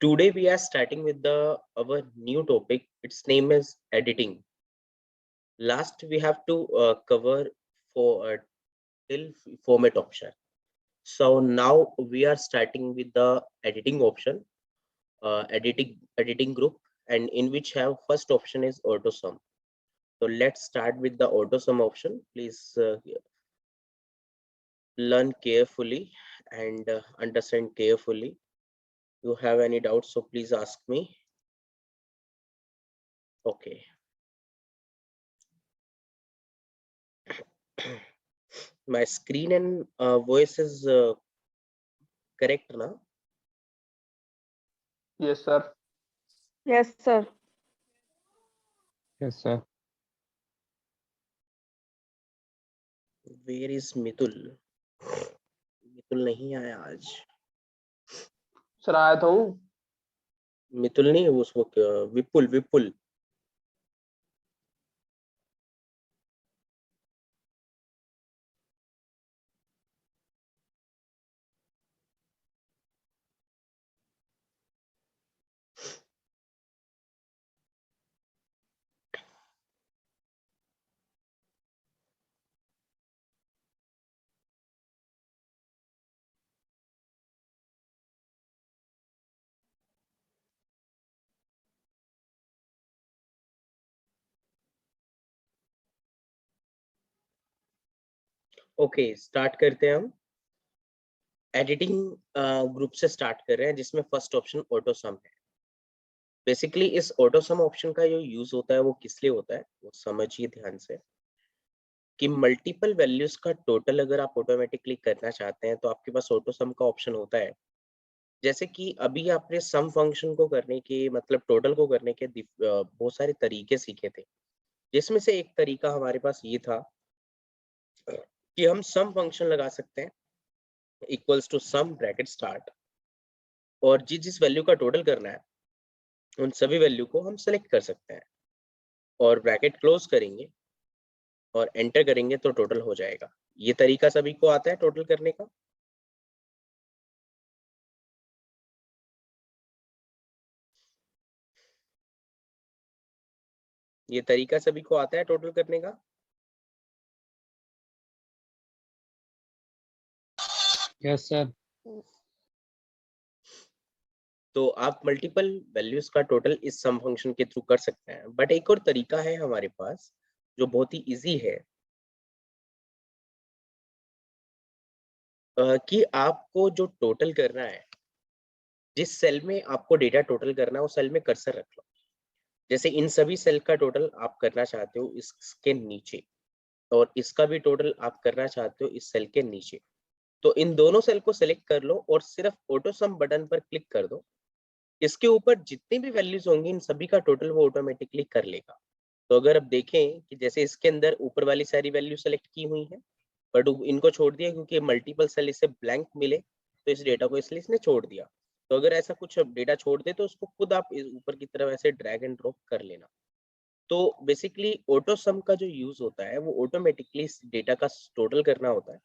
Today we are starting with our new topic. Its name is editing. Last we have to cover for till format option. So now we are starting with the editing option, editing group, and in which have first option is auto sum. So let's start with the auto sum option. Please learn carefully and understand carefully. You have any doubts, so please ask me. Okay. My screen and voice is correct now. Yes, sir. Yes, sir. Yes, sir. Where is Mitul? Mitul नहीं आया आज. Sir आया था हूँ. मितुल नहीं, उसको विपुल विपुल. Okay, start करते हैं हम. एडिटिंग ग्रुप से स्टार्ट कर रहे हैं जिसमें फर्स्ट ऑप्शन ऑटो सम है. बेसिकली इस ऑटो सम ऑप्शन का जो यूज होता है वो किस लिए होता है वो समझिए ध्यान से कि मल्टीपल वैल्यूज का टोटल अगर आप ऑटोमेटिकली करना चाहते हैं तो आपके पास ऑटो सम का ऑप्शन होता है. जैसे कि अभी आपने सम फंक्शन को करने के मतलब टोटल को करने के बहुत सारे तरीके सीखे थे, जिसमें से एक तरीका हमारे पास ये था कि हम सम फंक्शन लगा सकते हैं equals to sum bracket start, और जिस जिस वैल्यू का टोटल करना है उन सभी वैल्यू को हम सेलेक्ट कर सकते हैं और ब्रैकेट क्लोज करेंगे और एंटर करेंगे तो टोटल हो जाएगा. ये तरीका सभी को आता है टोटल करने का. ये तरीका सभी को आता है टोटल करने का. Yes sir. तो आप मल्टीपल वैल्यूज का टोटल इस सम फंक्शन के थ्रू कर सकते हैं. बट एक और तरीका है हमारे पास जो बहुत ही इजी है कि आपको जो टोटल करना है, जिस सेल में आपको डेटा टोटल करना है उस सेल में कर्सर रख लो. जैसे इन सभी सेल का टोटल आप करना चाहते हो इसके नीचे, और इसका भी टोटल आप करना चाहते हो इस सेल के नीचे. तो इन दोनों सेल को सेलेक्ट कर लो और सिर्फ ऑटो सम बटन पर क्लिक कर दो. इसके ऊपर जितनी भी वैल्यूज होंगी इन सभी का टोटल वो ऑटोमेटिकली कर लेगा. तो अगर आप देखें कि जैसे इसके अंदर ऊपर वाली सारी वैल्यू सेलेक्ट की हुई है बट इनको छोड़ दिया क्योंकि मल्टीपल सेल इसे ब्लैंक मिले, तो इस डेटा को इसलिए इसने छोड़ दिया. तो अगर ऐसा कुछ डेटा छोड़ दे तो उसको खुद आप ऊपर की तरफ ऐसे ड्रैग एंड ड्रॉप कर लेना. तो बेसिकली ऑटो सम का जो यूज होता है वो ऑटोमेटिकली इस डेटा का टोटल करना होता है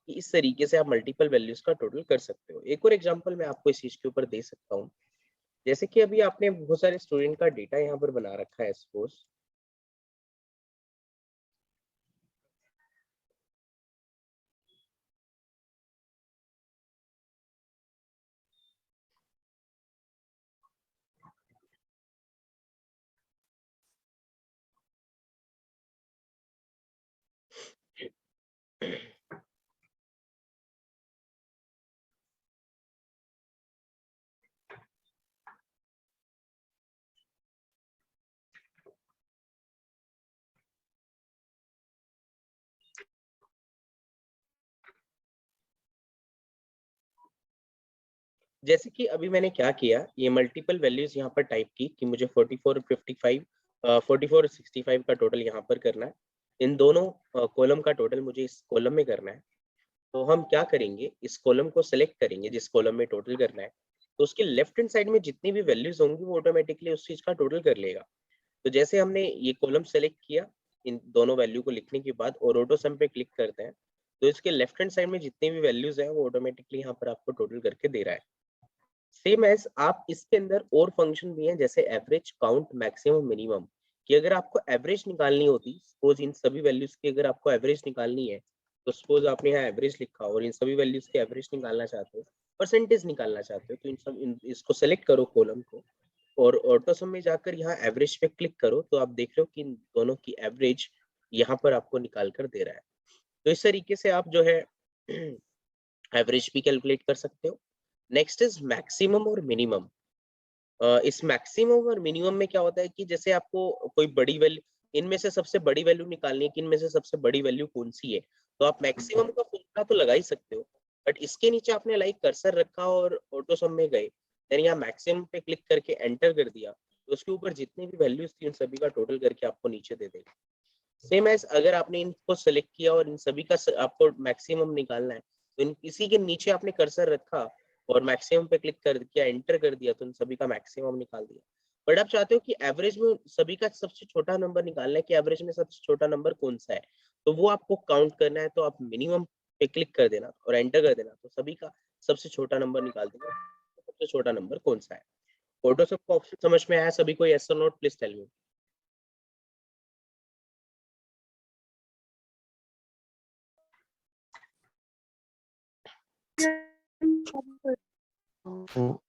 कि इस तरीके से आप मल्टीपल वैल्यूज का टोटल कर सकते हो. एक और एग्जांपल मैं आपको इस चीज के ऊपर दे सकता हूँ. जैसे कि अभी आपने बहुत सारे स्टूडेंट का डेटा यहाँ पर बना रखा है सपोज. जैसे कि अभी मैंने क्या किया, ये मल्टीपल वैल्यूज यहाँ पर टाइप की कि मुझे 44 55 44 और 65 का टोटल यहाँ पर करना है. इन दोनों कॉलम का टोटल मुझे इस कॉलम में करना है. तो हम क्या करेंगे, इस कॉलम को सेलेक्ट करेंगे जिस कॉलम में टोटल करना है, तो उसके लेफ्ट हैंड साइड में जितनी भी वैल्यूज होंगी वो ऑटोमेटिकली उस चीज का टोटल कर लेगा. तो जैसे हमने ये कॉलम सेलेक्ट किया इन दोनों वैल्यू को लिखने के बाद और ऑटो सम पे क्लिक करते हैं, तो इसके लेफ्ट हैंड साइड में जितनी भी वैल्यूज हैं वो ऑटोमेटिकली यहाँ पर आपको टोटल करके दे रहा है. सेम एज आप इसके अंदर और फंक्शन भी हैं जैसे एवरेज, काउंट, मैक्सिमम, मिनिमम, कि अगर आपको एवरेज निकालनी होती, सपोज इन सभी वैल्यूज की अगर आपको एवरेज निकालनी है, तो सपोज आपने यहाँ एवरेज लिखा और इन सभी वैल्यूज की एवरेज निकालना चाहते हो, परसेंटेज निकालना चाहते हो, तो इसको सेलेक्ट करो कॉलम को और ऑटो सम में जाकर यहाँ एवरेज पे क्लिक करो, तो आप देख रहे हो कि इन दोनों की एवरेज यहाँ पर आपको निकाल कर दे रहा है। तो इस तरीके से आप जो है एवरेज भी कैलकुलेट कर सकते हो। नेक्स्ट इज मैक्सिमम और मिनिमम। इस मैक्सिमम और मिनिमम में क्या होता है कि जैसे आपको कोई बड़ी वैल्यू, इनमें से सबसे बड़ी वैल्यू निकालनी है कि इनमें से सबसे बड़ी वैल्यू कौन सी है, तो आप मैक्सिमम का फॉर्मूला तो लगा ही सकते हो, बट इसके नीचे आपने लाइक कर्सर रखा और ऑटो सम में गए, देन यहाँ मैक्सिमम पे क्लिक करके एंटर कर दिया, तो उसके ऊपर जितनी भी वैल्यूज थी उन सभी का टोटल करके आपको नीचे दे देगा। सेम एज अगर आपने इनको सेलेक्ट किया और इन सभी का आपको मैक्सिमम निकालना है, तो इसी के नीचे आपने कर्सर रखा और मैक्सिमम पे क्लिक कर दिया, एंटर कर दिया, तो इन सभी का मैक्सिमम निकाल दिया। बट आप चाहते हो कि एवरेज में सभी का सबसे छोटा नंबर निकालना है कि एवरेज में सबसे छोटा नंबर कौन सा है, तो वो आपको काउंट करना है, तो आप मिनिमम पे क्लिक कर देना और एंटर कर देना, तो सभी का सबसे छोटा नंबर निकाल देगा, सबसे छोटा नंबर कौन सा है। फोटो सबको ऑप्शन समझ में आया सभी को? यस और no, please tell me.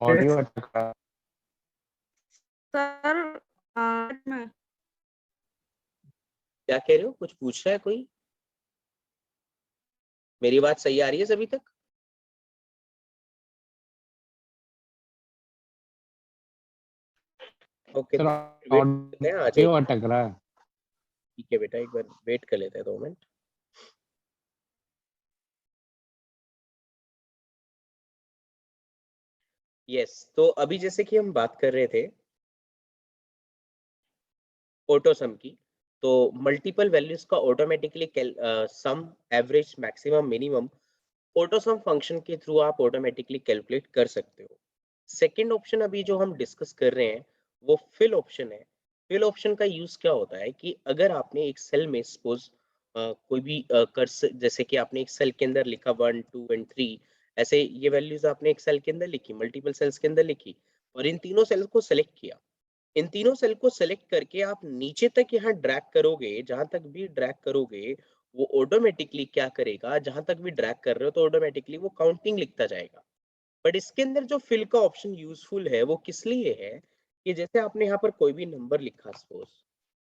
Audio अटक रहा है। सर मैं क्या कह रहे हो, कुछ पूछ रहा है कोई? मेरी बात सही आ रही है सभी तक? ओके, सर वेट करते हैं, आ ऑडियो जाएगी। अटक रहा है। ठीक है बेटा, एक बार वेट कर लेते हैं 2 मिनट। यस, तो अभी जैसे कि हम बात कर रहे थे ऑटो सम की, तो मल्टीपल वैल्यूज का automatically sum, average, maximum, minimum auto sum function के थ्रू आप ऑटोमेटिकली कैलकुलेट कर सकते हो। सेकंड ऑप्शन अभी जो हम डिस्कस कर रहे हैं वो फिल ऑप्शन है। फिल ऑप्शन का यूज क्या होता है कि अगर आपने एक सेल में सपोज कोई भी कर्सर, जैसे कि आपने एक सेल के अंदर लिखा 1, 2 एंड 3, ऐसे ये वैल्यूज आपने एक सेल के अंदर लिखी, मल्टीपल सेल्स के अंदर लिखी, और इन तीनों सेल्स को सेलेक्ट किया। इन तीनों सेल को सेलेक्ट करके आप नीचे तक यहाँ ड्रैग करोगे, जहां तक भी ड्रैग करोगे वो ऑटोमेटिकली क्या करेगा, जहां तक भी ड्रैग कर रहे हो तो ऑटोमेटिकली वो काउंटिंग लिखता जाएगा। बट इसके अंदर जो फिल का ऑप्शन यूजफुल है वो किस लिए है कि जैसे आपने यहाँ पर कोई भी नंबर लिखा सपोज,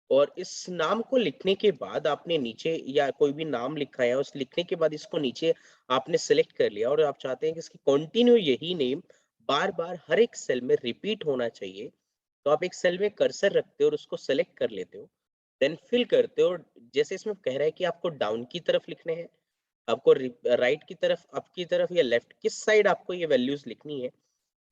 और इस नाम को लिखने के बाद आपने नीचे, या कोई भी नाम लिखा है उस लिखने के बाद इसको नीचे आपने सेलेक्ट कर लिया और आप चाहते हैं कि इसकी कंटिन्यू यही नेम बार बार हर एक सेल में रिपीट होना चाहिए, तो आप एक सेल में कर्सर रखते हो और उसको सेलेक्ट कर लेते हो, देन फिल करते हो। जैसे इसमें कह रहा है कि आपको डाउन की तरफ लिखने हैं, आपको राइट की तरफ, अप की तरफ, या लेफ्ट, किस साइड आपको ये वैल्यूज लिखनी है,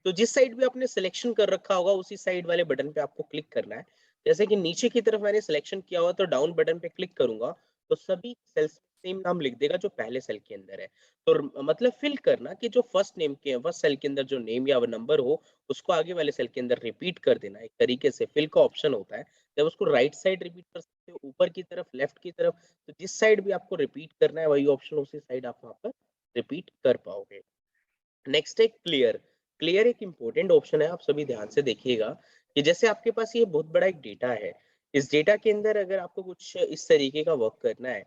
तो जिस साइड भी आपने सिलेक्शन कर रखा होगा उसी साइड वाले बटन पे आपको क्लिक करना है। जैसे कि नीचे की तरफ मैंने सिलेक्शन किया हुआ तो डाउन बटन पे क्लिक करूंगा तो सभी सेल्स सेम नाम लिख देगा जो पहले सेल के अंदर है। तो मतलब फिल करना कि जो फर्स्ट नेम के फर्स्ट सेल के अंदर जो नेम या नंबर हो उसको आगे वाले सेल के अंदर रिपीट कर देना, एक तरीके से फिल का ऑप्शन होता है। जब उसको राइट साइड रिपीट कर सकते हो, ऊपर की तरफ, लेफ्ट की तरफ, तो जिस साइड भी आपको रिपीट करना है वही ऑप्शन उसी साइड आप वहां पर रिपीट कर पाओगे। नेक्स्ट है क्लियर। क्लियर एक इंपॉर्टेंट ऑप्शन है, आप सभी ध्यान से देखिएगा कि जैसे आपके पास ये बहुत बड़ा एक डेटा है, इस डेटा के अंदर अगर आपको कुछ इस तरीके का वर्क करना है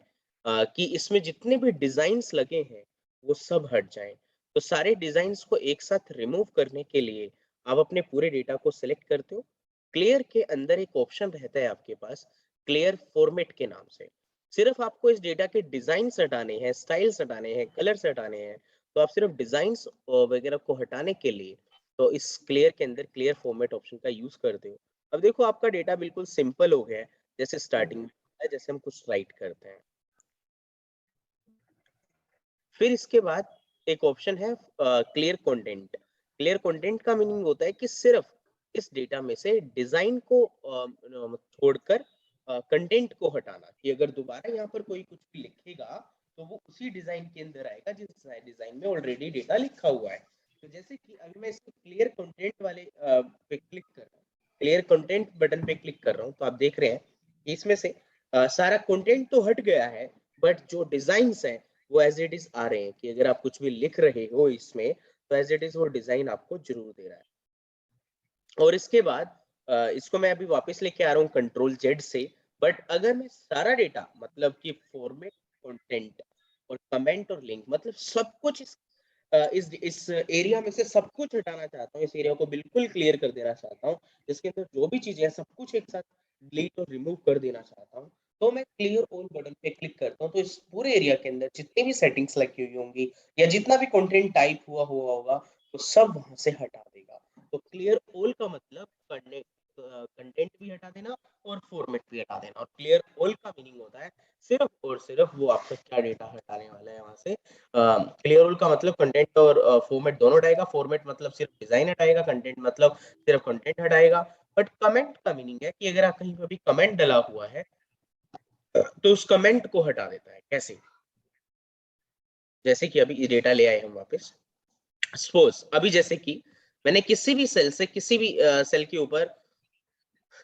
कि इसमें जितने भी डिजाइन्स लगे हैं वो सब हट जाएं, तो सारे डिजाइन्स को एक साथ रिमूव करने के लिए आप अपने पूरे डेटा को सिलेक्ट करते हो। क्लियर के अंदर एक ऑप्शन रहता है आपके पास, क्लियर फॉर्मेट के नाम से। सिर्फ आपको इस डेटा के डिजाइन्स हटाने हैं, स्टाइल्स हटाने हैं, कलर्स हटाने हैं, तो आप सिर्फ डिजाइन्स वगैरह को हटाने के लिए तो इस क्लियर के अंदर क्लियर फॉर्मेट ऑप्शन का यूज करते हो। अब देखो आपका डेटा बिल्कुल सिंपल हो गया है, जैसे स्टार्टिंग में होता है, जैसे हम कुछ राइट करते हैं। फिर इसके बाद एक ऑप्शन है क्लियर कंटेंट। क्लियर कंटेंट का मीनिंग होता है कि सिर्फ इस डेटा में से डिजाइन को छोड़कर कंटेंट को हटाना, कि अगर दोबारा यहाँ पर कोई कुछ भी लिखेगा तो वो उसी डिजाइन के अंदर आएगा जिस डिजाइन में ऑलरेडी डेटा लिखा हुआ है। तो जैसे कि अभी मैं इसको क्लियर कंटेंट वाले पे क्लिक कर रहा हूँ, क्लियर कंटेंट बटन पे क्लिक कर रहा हूँ, तो आप देख रहे हैं कि इसमें से सारा कंटेंट तो हट गया है, बट जो डिजाइन्स है वो एज इट इज आ रहे हैं, कि अगर आप कुछ भी लिख रहे हो इसमें तो एज इट इज वो डिजाइन आपको जरूर दे रहा है। और इसके बाद इसको मैं अभी वापस लेके आ रहा हूँ कंट्रोल जेड से। बट अगर मैं सारा डेटा मतलब कि फॉर्मेट, कंटेंट और कमेंट और लिंक मतलब सब कुछ इस एरिया में से सब कुछ हटाना चाहता हूँ, इस एरिया को बिल्कुल क्लियर कर देना चाहता हूँ, इसके अंदर जो भी चीजें हैं सब कुछ एक साथ डिलीट और रिमूव कर देना चाहता हूँ, तो मैं क्लियर ऑल बटन पे क्लिक करता हूँ। तो इस पूरे एरिया के अंदर जितनी भी सेटिंग्स लगी हुई होंगी या जितना भी कंटेंट टाइप हुआ होगा तो सब वहां से हटा देगा। तो क्लियर ऑल का मतलब कंटेंट भी हटा देना और फॉर्मेट भी हटा देना। और क्लियर ऑल का मीनिंग होता है सिर्फ और सिर्फ वो आपका क्या डेटा हटाने वाला है वहां से। क्लियर ऑल का मतलब कंटेंट और फॉर्मेट दोनों हटाएगा। फॉर्मेट मतलब सिर्फ डिजाइन हटाएगा, कंटेंट मतलब सिर्फ कंटेंट हटाएगा। बट कमेंट का मीनिंग है कि अगर आप कहीं पर भी कमेंट डला हुआ है तो उस कमेंट को हटा देता है। कैसे? जैसे कि अभी ये डेटा ले आए हम वापस। सपोज अभी जैसे कि मैंने किसी भी सेल से किसी भी सेल के ऊपर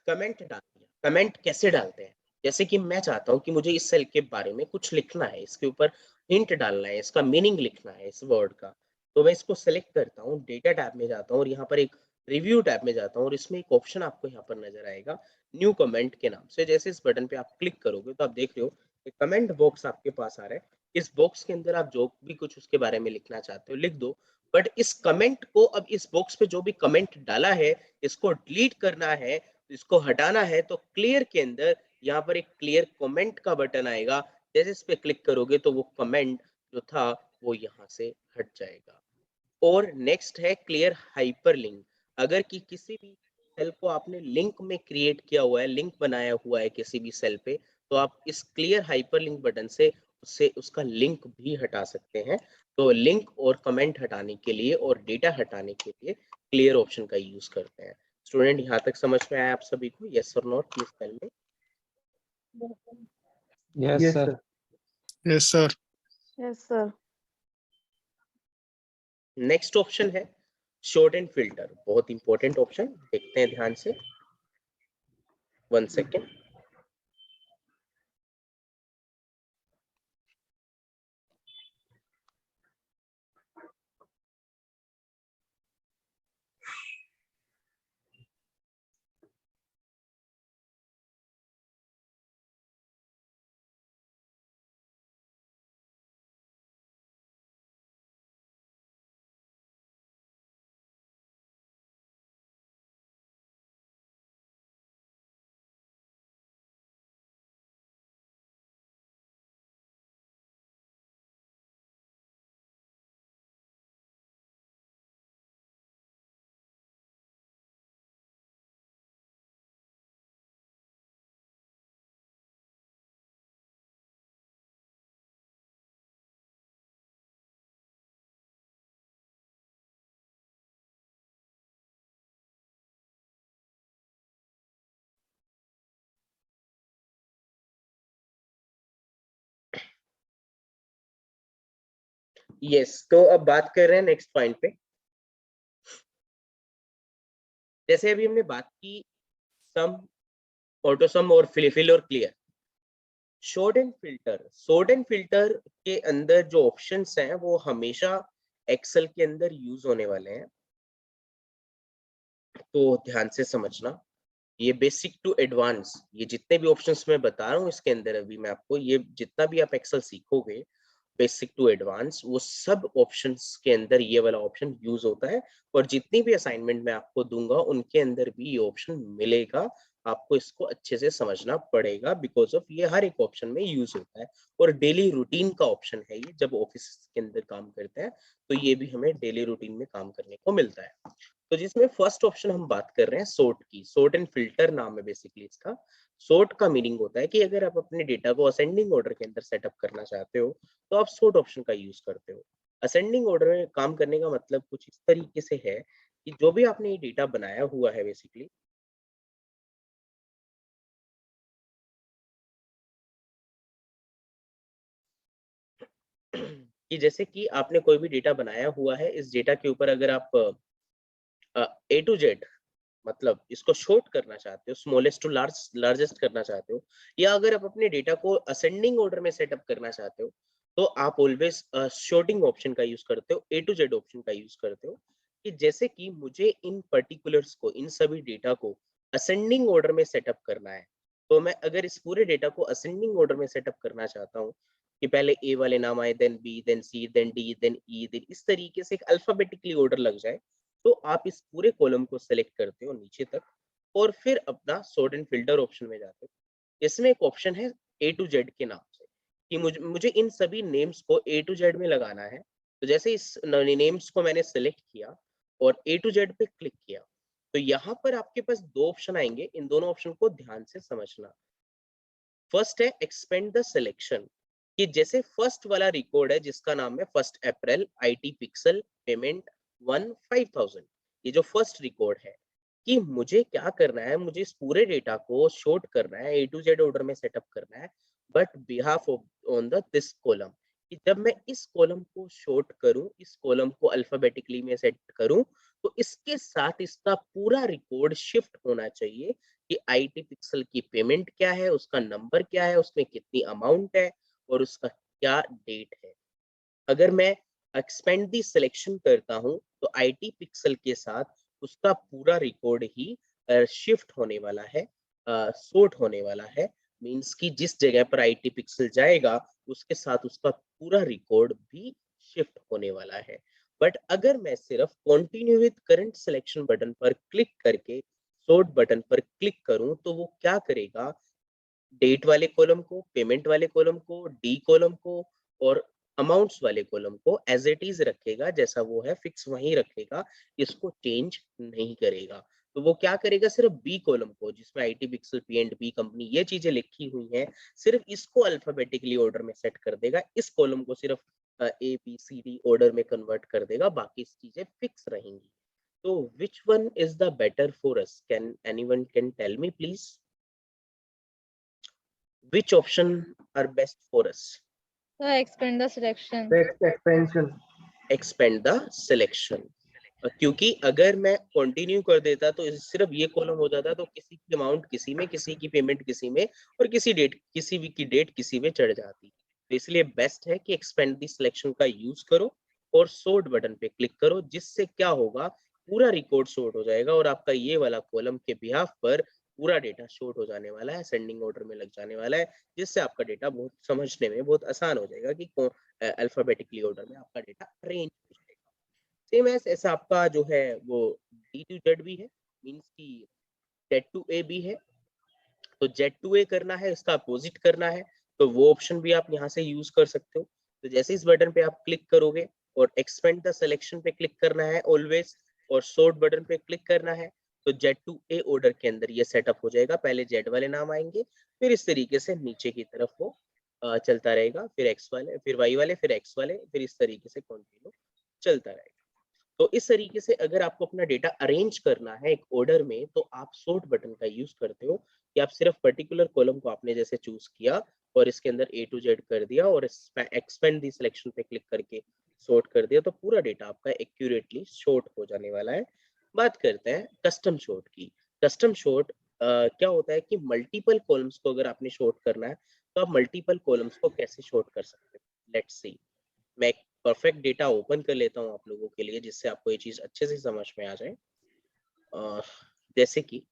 कमेंट डाल दिया। कमेंट कैसे डालते हैं? जैसे कि मैं चाहता हूं कि मुझे इस सेल के बारे में कुछ लिखना है, इसके ऊपर हिंट डालना है, इसका मीनिंग लिखना है इस वर्ड का। तो मैं इसको सेलेक्ट करता हूँ, डेटा टैब में जाता हूँ और यहाँ पर एक रिव्यू टैब में जाता हूँ और इसमें एक ऑप्शन आपको यहाँ पर नजर आएगा न्यू कमेंट के नाम से। जैसे इस बटन पे आप क्लिक करोगे तो आप देख रहे हो कि कमेंट बॉक्स आपके पास आ रहा है। इस बॉक्स के अंदर आप जो भी कुछ उसके बारे में लिखना चाहते हो लिख दो। बट इस कमेंट को, अब इस बॉक्स पे जो भी कमेंट डाला है इसको डिलीट करना है, इसको हटाना है, तो क्लियर के अंदर यहाँ पर एक क्लियर कमेंट का बटन आएगा। जैसे इस पे क्लिक करोगे तो वो कमेंट जो था वो यहाँ से हट जाएगा। और नेक्स्ट है क्लियर हाइपरलिंक। अगर कि किसी भी सेल को आपने लिंक में क्रिएट किया हुआ है, लिंक बनाया हुआ है किसी भी सेल पे, तो आप इस क्लियर हाइपरलिंक बटन से उससे उसका लिंक भी हटा सकते हैं। तो लिंक और कमेंट हटाने के लिए और डेटा हटाने के लिए क्लियर ऑप्शन का यूज करते हैं। स्टूडेंट यहाँ तक समझ में आया आप सभी को? यस और not please tell me. Yes, Yes, sir. sir. Yes, sir. Yes, sir. Next option है शॉर्ट एंड फिल्टर। बहुत इंपॉर्टेंट ऑप्शन, देखते हैं ध्यान से। 1 सेकेंड। यस, तो अब बात कर रहे हैं नेक्स्ट पॉइंट पे। जैसे अभी हमने बात की सम, ऑटोसम और फिल और clear. Short and filter, short and filter के अंदर जो ऑप्शंस हैं वो हमेशा एक्सेल के अंदर यूज होने वाले हैं, तो ध्यान से समझना। ये बेसिक टू एडवांस, ये जितने भी ऑप्शंस मैं बता रहा हूँ इसके अंदर अभी मैं आपको, ये जितना भी आप एक्सेल सीखोगे बेसिक टू एडवांस, वो सब ऑप्शंस के अंदर ये वाला ऑप्शन यूज होता है। और जितनी भी असाइनमेंट मैं आपको दूंगा उनके अंदर भी ये ऑप्शन मिलेगा। आपको इसको अच्छे से समझना पड़ेगा बिकॉज ऑफ ये हर एक ऑप्शन में यूज होता है। और डेली रूटीन का ऑप्शन है ये, जब ऑफिस के अंदर काम करते हैं तो ये भी हमें डेली रूटीन में काम करने को मिलता है। तो जिसमें फर्स्ट ऑप्शन हम बात कर रहे हैं सॉर्ट की। सॉर्ट एंड फिल्टर नाम है बेसिकली इसका। सॉर्ट का मीनिंग होता है कि अगर आप अपने डेटा को असेंडिंग ऑर्डर के अंदर सेटअप करना चाहते हो तो आप सॉर्ट ऑप्शन का यूज करते हो। असेंडिंग ऑर्डर में काम करने का मतलब कुछ इस तरीके से है कि जो भी आपने ये डेटा बनाया हुआ है बेसिकली, कि जैसे कि आपने कोई भी डेटा बनाया हुआ है, इस डेटा के ऊपर अगर आप ए टू जेड मतलब इसको शॉर्ट करना चाहते हो, स्मॉलेस्ट टू लार्जेस्ट करना चाहते हो, या अगर आप अपने डेटा को असेंडिंग ऑर्डर में सेटअप करना चाहते हो, तो आप ऑलवेज शॉर्टिंग ऑप्शन का यूज करते हो, A to Z ऑप्शन का यूज करते हो, कि जैसे कि मुझे इन पर्टिकुलर्स को, इन सभी डेटा को असेंडिंग ऑर्डर में सेटअप करना है। तो मैं अगर इस पूरे डेटा को असेंडिंग ऑर्डर में सेटअप करना चाहता हूँ कि पहले ए वाले नाम आए, देन बी, देन सी, देन डी, देन ई, देन इस तरीके से एक अल्फाबेटिकली ऑर्डर लग जाए, तो आप इस पूरे कॉलम को सेलेक्ट करते हो नीचे तक और फिर अपना सॉर्ट एंड फिल्टर ऑप्शन में जाते हो। इसमें एक ऑप्शन है A to Z के नाम से, कि मुझे मुझे इन सभी नेम्स को A to Z में लगाना है। तो जैसे इस नेम्स को मैंने सेलेक्ट किया और A to Z पे क्लिक किया, तो यहाँ पर आपके पास दो ऑप्शन आएंगे, इन दोनों ऑप्शन को ध्यान से समझना। फर्स्ट है एक्सपेंड द सिलेक्शन, कि जैसे फर्स्ट वाला रिकॉर्ड है जिसका नाम है 1 अप्रैल IT पिक्सल पेमेंट 1 5000, ये जो फर्स्ट रिकॉर्ड है, कि मुझे क्या करना है, मुझे इस पूरे डेटा को शॉर्ट करना है, A to Z ऑर्डर में सेटअप करना है, but behalf of on the this column, कि जब मैं इस कॉलम को शॉर्ट करूं, इस कॉलम को अल्फाबेटिकली में सेट करूं, तो इसके साथ इसका पूरा रिकॉर्ड शिफ्ट होना चाहिए कि IT पिक्सल की पेमेंट क्या है, उसका नंबर क्या है, उसमें कितनी अमाउंट है और उसका क्या डेट है। अगर मैं एक्सपेंड दी सिलेक्शन करता हूँ, तो IT पिक्सल के साथ उसका पूरा रिकॉर्ड ही शिफ्ट होने वाला है, सॉर्ट होने वाला है। मीन्स कि जिस जगह पर IT पिक्सल जाएगा, उसके साथ उसका पूरा रिकॉर्ड भी शिफ्ट होने वाला है। बट अगर मैं सिर्फ continue with current selection button पर क्लिक करके सॉर्ट बटन पर क्लिक करूं, तो वो क्या करेगा, डेट वाले कॉलम को, पेमेंट वाले कॉलम को, डी कॉलम को और अमाउंट्स वाले कॉलम को एज इट इज रखेगा, जैसा वो है फिक्स वहीं रखेगा, इसको चेंज नहीं करेगा। तो वो क्या करेगा, सिर्फ बी कॉलम को, जिसमें IT पिक्सल P&B कंपनी ये चीजें लिखी हुई हैं, सिर्फ इसको अल्फाबेटिकली ऑर्डर में सेट कर देगा, इस कॉलम को सिर्फ A B C D order में कन्वर्ट कर देगा, बाकी चीजें फिक्स रहेंगी। तो which one is the better for us, can anyone can tell me please, which option are best for us? So expand the selection. Text expansion. Expand the selection. क्योंकि अगर मैं कंटिन्यू कर देता तो सिर्फ ये कॉलम हो जाता, तो किसी की अमाउंट किसी में, किसी की पेमेंट किसी में और किसी भी की डेट किसी में चढ़ जाती। तो इसलिए बेस्ट है कि एक्सपेंड दी सिलेक्शन का यूज करो और सॉर्ट बटन पे क्लिक करो, जिससे क्या होगा, पूरा रिकॉर्ड सॉर्ट हो जाएगा और आपका ये वाला कॉलम के बिहाफ पर पूरा डेटा शॉर्ट हो जाने वाला है, सेंडिंग ऑर्डर में लग जाने वाला है, जिससे आपका डेटा बहुत समझने में बहुत आसान हो जाएगा कि अल्फाबेटिकली ऑर्डर में आपका डेटा अरेंज हो जाएगा। सेम एज ऐसा आपका जो है वो D to Z भी है, मीन्स कि Z to A भी है। तो Z to A करना है, इसका अपोजिट करना है, तो वो ऑप्शन भी आप यहाँ से यूज कर सकते हो। तो जैसे इस बटन पे आप क्लिक करोगे और एक्सपेंड द सिलेक्शन पे क्लिक करना है ऑलवेज, और सॉर्ट बटन पे क्लिक करना है, तो Z to A ऑर्डर के अंदर ये सेटअप हो जाएगा। पहले Z वाले नाम आएंगे, फिर इस तरीके से नीचे की तरफ वो चलता रहेगा, फिर X वाले, फिर Y वाले, फिर X वाले, फिर इस तरीके से कंटिन्यू चलता रहेगा। तो इस तरीके से अगर आपको अपना डेटा अरेंज करना है एक ऑर्डर में, तो आप सॉर्ट बटन का यूज करते हो, कि आप सिर्फ पर्टिकुलर कॉलम को आपने जैसे चूज किया और इसके अंदर A to Z कर दिया और एक्सपेंड दी सिलेक्शन पे क्लिक करके सॉर्ट कर दिया, तो पूरा डेटा आपका एक्यूरेटली शॉर्ट हो जाने वाला है। बात करते हैं कस्टम शॉर्ट की। कस्टम शॉर्ट क्या होता है कि मल्टीपल कॉलम्स को अगर आपने शॉर्ट करना है, तो आप मल्टीपल कॉलम्स को कैसे शॉर्ट कर सकते हो, लेट्स सी। मैं एक परफेक्ट डेटा ओपन कर लेता हूँ आप लोगों के लिए, जिससे आपको ये चीज अच्छे से समझ में आ जाए। अह, जैसे कि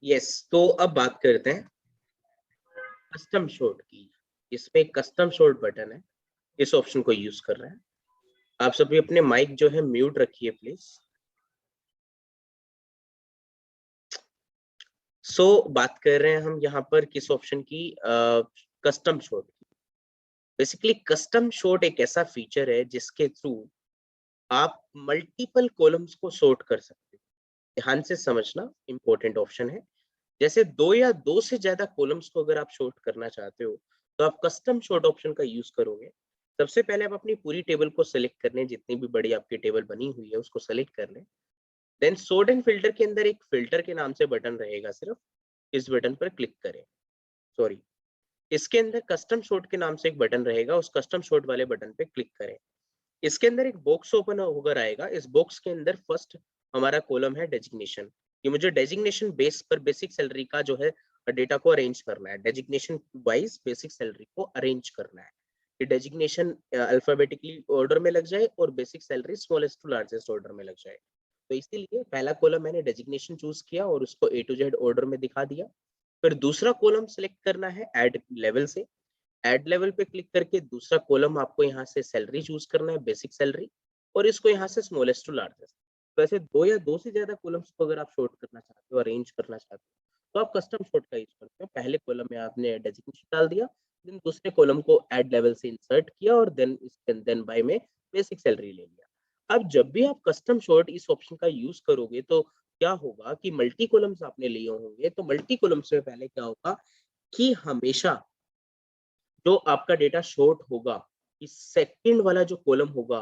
यस, तो अब बात करते हैं कस्टम शॉर्ट की। इसमें कस्टम शॉर्ट बटन है, इस ऑप्शन को यूज कर रहे हैं। आप सभी अपने माइक जो है म्यूट रखिए प्लीज। बात कर रहे हैं हम यहाँ पर किस ऑप्शन की, कस्टम शॉर्ट की। बेसिकली कस्टम शॉर्ट एक ऐसा फीचर है जिसके थ्रू आप मल्टीपल कॉलम्स को सॉर्ट कर सकते हो। ध्यान से समझना, इंपॉर्टेंट ऑप्शन है। जैसे दो या दो से ज्यादा कॉलम्स को अगर आप शॉर्ट करना चाहते हो तो आप कस्टम शॉर्ट ऑप्शन का यूज करोगे। सबसे पहले आप अपनी पूरी टेबल को सेलेक्ट करने, जितनी भी बड़ी आपकी टेबल बनी हुई है उसको सेलेक्ट कर लें। देन सॉर्ट एंड फिल्टर के अंदर एक फिल्टर के नाम से बटन रहेगा, सिर्फ इस बटन पर क्लिक करें। सॉरी, इसके अंदर कस्टम शॉर्ट के नाम से एक बटन रहेगा, उस कस्टम शॉर्ट वाले बटन पे क्लिक करें। इसके अंदर एक बॉक्स ओपन होकर आएगा। इस बॉक्स के अंदर फर्स्ट हमारा कॉलम है डेजिग्नेशन। ये मुझे डेजिग्नेशन बेस पर बेसिक सैलरी का जो है डेटा को अरेंज करना है। डेजिग्नेशन वाइज बेसिक सैलरी को अरेंज करना है कि डेजिग्नेशन अल्फाबेटिकली ऑर्डर में लग जाए और basic salary smallest to largest order में लग जाए। तो इसीलिए पहला कॉलम मैंने डेजिग्नेशन चूज किया और उसको ए टू जेड ऑर्डर में दिखा दिया। फिर दूसरा कॉलम सेलेक्ट करना है ऐड लेवल से। ऐड लेवल पे क्लिक करके दूसरा कॉलम आपको यहाँ से सैलरी चूज करना है, बेसिक सैलरी, और इसको यहाँ से स्मॉलेस्ट टू लार्जेस्ट। तो ऐसे दो या दो से ज्यादा कॉलम्स को अगर आप शॉर्ट करना चाहते हो, अरेंज करना चाहते हो, तो आप कस्टम शॉर्ट का यूज करते हो। पहले कॉलम में आपने डेजिग्नेशन डाल दिया, देन दूसरे कॉलम को ऐड लेवल से इंसर्ट किया और देन बाय में बेसिक सैलरी ले लिया। अब जब भी आप कस्टम शॉर्ट इस ऑप्शन का यूज करोगे तो क्या होगा कि मल्टी कॉलम्स आपने लिए होंगे, तो मल्टी कॉलम्स में पहले क्या होगा कि हमेशा जो आपका डेटा शॉर्ट होगा, इस सेकंड वाला जो कॉलम होगा